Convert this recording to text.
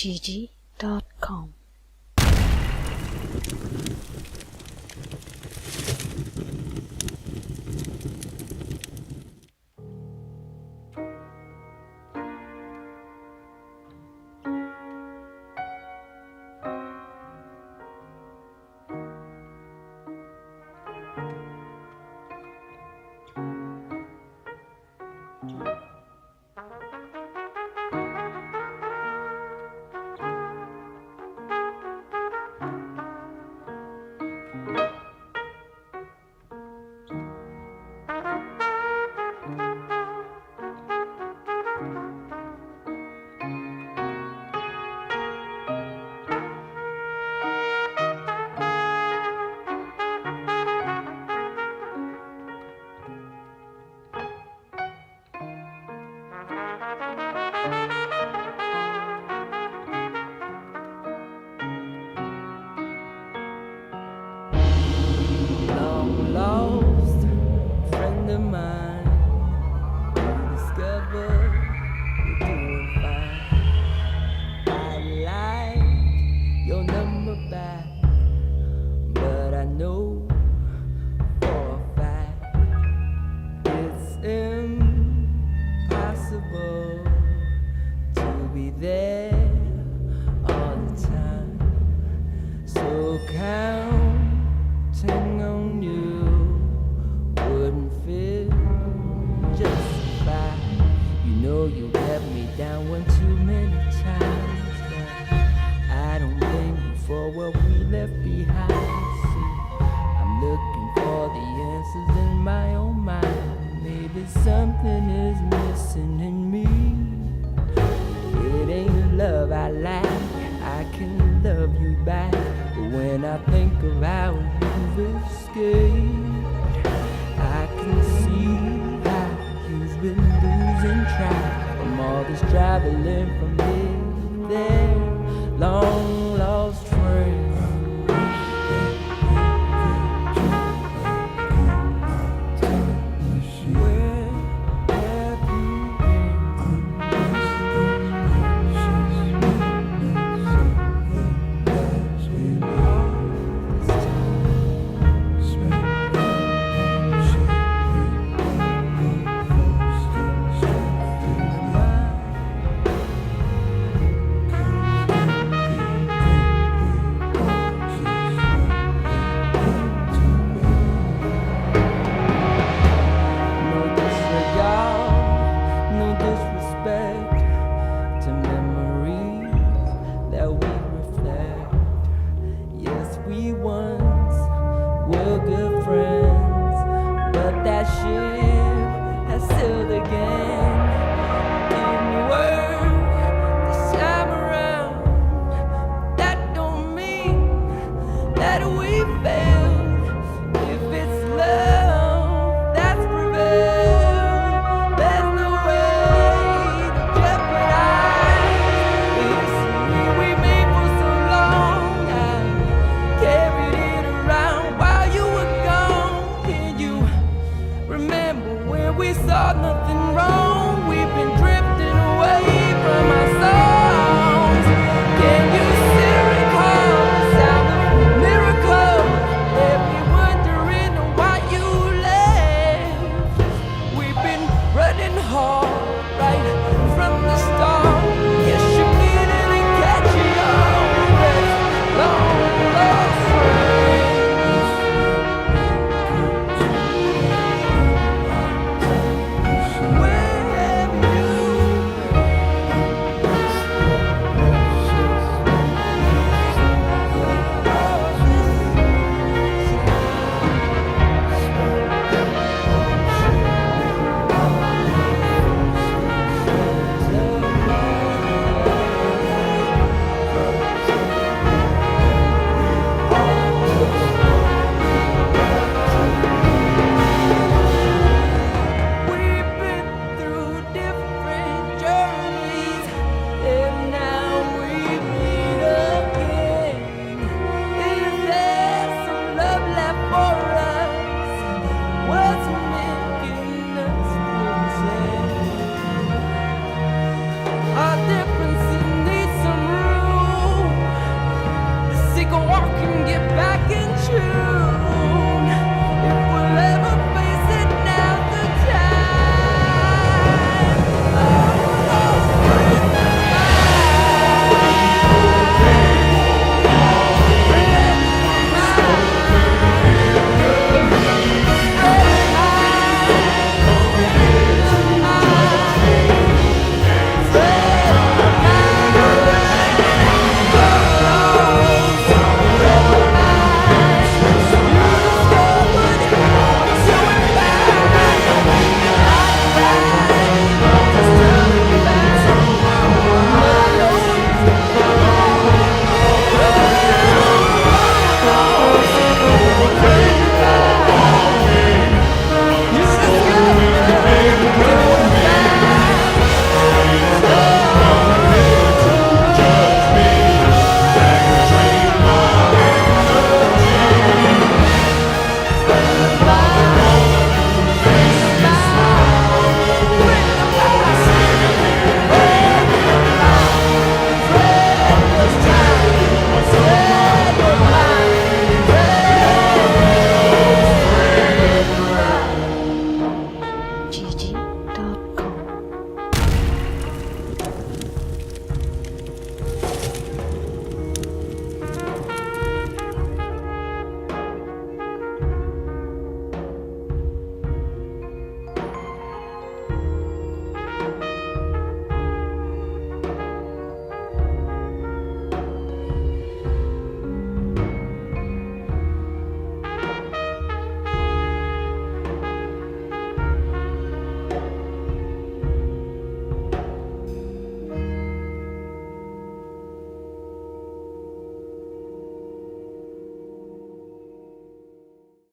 bl4zedgg.com. Lost friend of mine, discovered you're doing fine. I like your number back, but I know for a fact it's impossible to be there all the time. So counting on you wouldn't feel justified. You know you let me down one too many times, but I don't blame you for what we left behind. See, I'm looking for the answers in my own mind. Maybe something is missing in me. It ain't love I lack, I can love you back. But when I think of how you've escaped, I can see how you've been losing track from all this traveling from